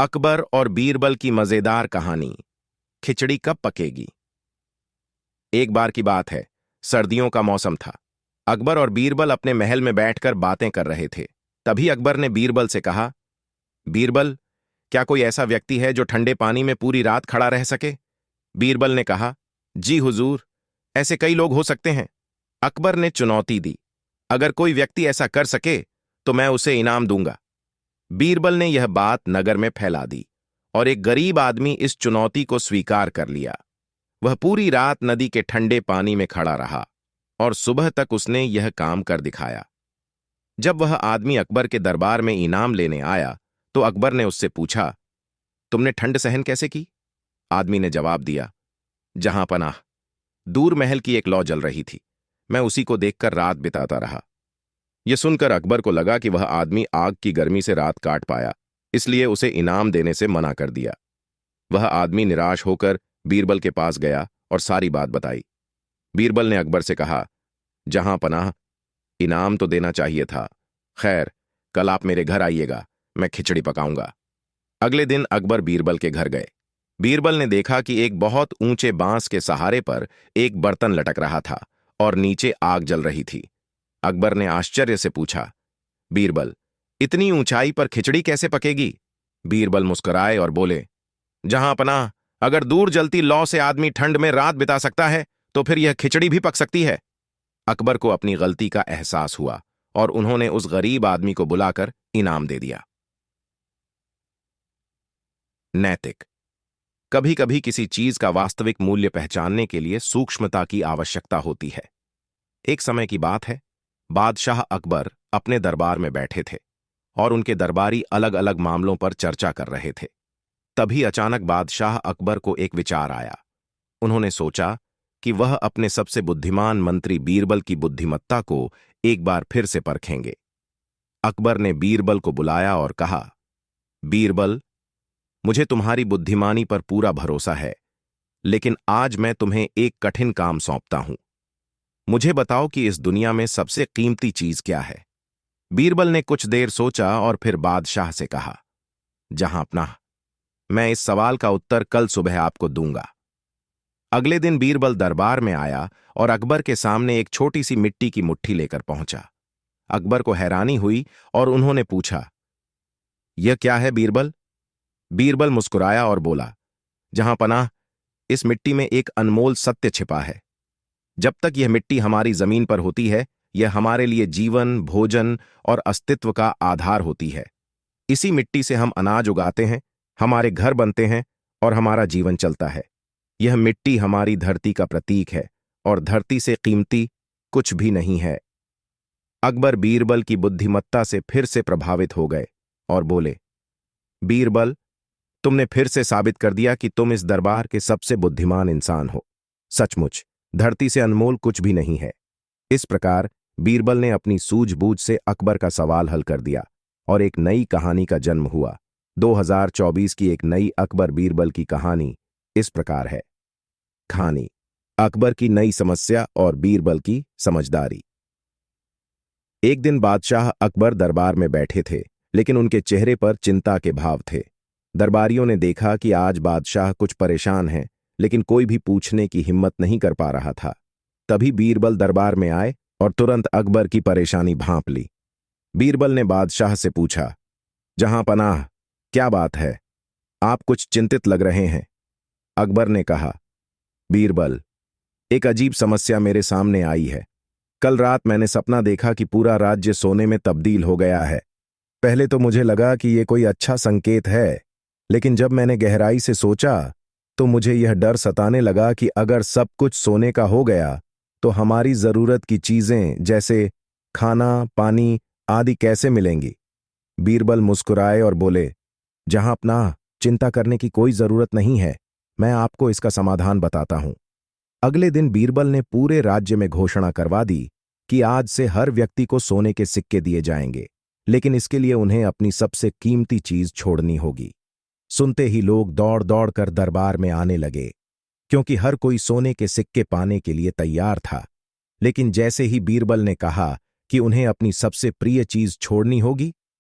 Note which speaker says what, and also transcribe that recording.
Speaker 1: अकबर और बीरबल की मजेदार कहानी। खिचड़ी कब पकेगी। एक बार की बात है, सर्दियों का मौसम था। अकबर और बीरबल अपने महल में बैठकर बातें कर रहे थे। तभी अकबर ने बीरबल से कहा, बीरबल, क्या कोई ऐसा व्यक्ति है जो ठंडे पानी में पूरी रात खड़ा रह सके। बीरबल ने कहा, जी हुजूर, ऐसे कई लोग हो सकते हैं। अकबर ने चुनौती दी, अगर कोई व्यक्ति ऐसा कर सके तो मैं उसे इनाम दूंगा। बीरबल ने यह बात नगर में फैला दी और एक गरीब आदमी इस चुनौती को स्वीकार कर लिया। वह पूरी रात नदी के ठंडे पानी में खड़ा रहा और सुबह तक उसने यह काम कर दिखाया। जब वह आदमी अकबर के दरबार में इनाम लेने आया तो अकबर ने उससे पूछा, तुमने ठंड सहन कैसे की। आदमी ने जवाब दिया, जहां पनाह, दूर महल की एक लौ जल रही थी, मैं उसी को देखकर रात बिताता रहा। यह सुनकर अकबर को लगा कि वह आदमी आग की गर्मी से रात काट पाया, इसलिए उसे इनाम देने से मना कर दिया। वह आदमी निराश होकर बीरबल के पास गया और सारी बात बताई। बीरबल ने अकबर से कहा, जहां पनाह, इनाम तो देना चाहिए था। खैर, कल आप मेरे घर आइएगा, मैं खिचड़ी पकाऊंगा। अगले दिन अकबर बीरबल के घर गए। बीरबल ने देखा कि एक बहुत ऊंचे बांस के सहारे पर एक बर्तन लटक रहा था और नीचे आग जल रही थी। अकबर ने आश्चर्य से पूछा, बीरबल, इतनी ऊंचाई पर खिचड़ी कैसे पकेगी। बीरबल मुस्कुराए और बोले, जहां पनाह, अगर दूर जलती लौ से आदमी ठंड में रात बिता सकता है तो फिर यह खिचड़ी भी पक सकती है। अकबर को अपनी गलती का एहसास हुआ और उन्होंने उस गरीब आदमी को बुलाकर इनाम दे दिया। नैतिक। कभी कभी किसी चीज का वास्तविक मूल्य पहचानने के लिए सूक्ष्मता की आवश्यकता होती है। एक समय की बात है, बादशाह अकबर अपने दरबार में बैठे थे और उनके दरबारी अलग अलग मामलों पर चर्चा कर रहे थे। तभी अचानक बादशाह अकबर को एक विचार आया। उन्होंने सोचा कि वह अपने सबसे बुद्धिमान मंत्री बीरबल की बुद्धिमत्ता को एक बार फिर से परखेंगे। अकबर ने बीरबल को बुलाया और कहा, बीरबल, मुझे तुम्हारी बुद्धिमानी पर पूरा भरोसा है, लेकिन आज मैं तुम्हें एक कठिन काम सौंपता हूं। मुझे बताओ कि इस दुनिया में सबसे कीमती चीज क्या है। बीरबल ने कुछ देर सोचा और फिर बादशाह से कहा, जहां पनाह, मैं इस सवाल का उत्तर कल सुबह आपको दूंगा। अगले दिन बीरबल दरबार में आया और अकबर के सामने एक छोटी सी मिट्टी की मुट्ठी लेकर पहुंचा। अकबर को हैरानी हुई और उन्होंने पूछा, यह क्या है बीरबल। बीरबल मुस्कुराया और बोला, जहां पनाह, इस मिट्टी में एक अनमोल सत्य छिपा है। जब तक यह मिट्टी हमारी जमीन पर होती है, यह हमारे लिए जीवन, भोजन और अस्तित्व का आधार होती है। इसी मिट्टी से हम अनाज उगाते हैं, हमारे घर बनते हैं और हमारा जीवन चलता है। यह मिट्टी हमारी धरती का प्रतीक है और धरती से कीमती कुछ भी नहीं है। अकबर बीरबल की बुद्धिमत्ता से फिर से प्रभावित हो गए और बोले, बीरबल, तुमने फिर से साबित कर दिया कि तुम इस दरबार के सबसे बुद्धिमान इंसान हो। सचमुच धरती से अनमोल कुछ भी नहीं है। इस प्रकार बीरबल ने अपनी सूझबूझ से अकबर का सवाल हल कर दिया और एक नई कहानी का जन्म हुआ। 2024 की एक नई अकबर बीरबल की कहानी इस प्रकार है। कहानी, अकबर की नई समस्या और बीरबल की समझदारी। एक दिन बादशाह अकबर दरबार में बैठे थे, लेकिन उनके चेहरे पर चिंता के भाव थे। दरबारियों ने देखा कि आज बादशाह कुछ परेशान हैं, लेकिन कोई भी पूछने की हिम्मत नहीं कर पा रहा था। तभी बीरबल दरबार में आए और तुरंत अकबर की परेशानी भांप ली। बीरबल ने बादशाह से पूछा, जहां पनाह, क्या बात है, आप कुछ चिंतित लग रहे हैं। अकबर ने कहा, बीरबल, एक अजीब समस्या मेरे सामने आई है। कल रात मैंने सपना देखा कि पूरा राज्य सोने में तब्दील हो गया है। पहले तो मुझे लगा कि यह कोई अच्छा संकेत है, लेकिन जब मैंने गहराई से सोचा तो मुझे यह डर सताने लगा कि अगर सब कुछ सोने का हो गया तो हमारी जरूरत की चीजें जैसे खाना, पानी आदि कैसे मिलेंगी। बीरबल मुस्कुराए और बोले, जहां पनाह, चिंता करने की कोई जरूरत नहीं है, मैं आपको इसका समाधान बताता हूं। अगले दिन बीरबल ने पूरे राज्य में घोषणा करवा दी कि आज से हर व्यक्ति को सोने के सिक्के दिए जाएंगे, लेकिन इसके लिए उन्हें अपनी सबसे कीमती चीज छोड़नी होगी। सुनते ही लोग दौड़ दौड़ कर दरबार में आने लगे, क्योंकि हर कोई सोने के सिक्के पाने के लिए तैयार था। लेकिन जैसे ही बीरबल ने कहा कि उन्हें अपनी सबसे प्रिय चीज छोड़नी होगी,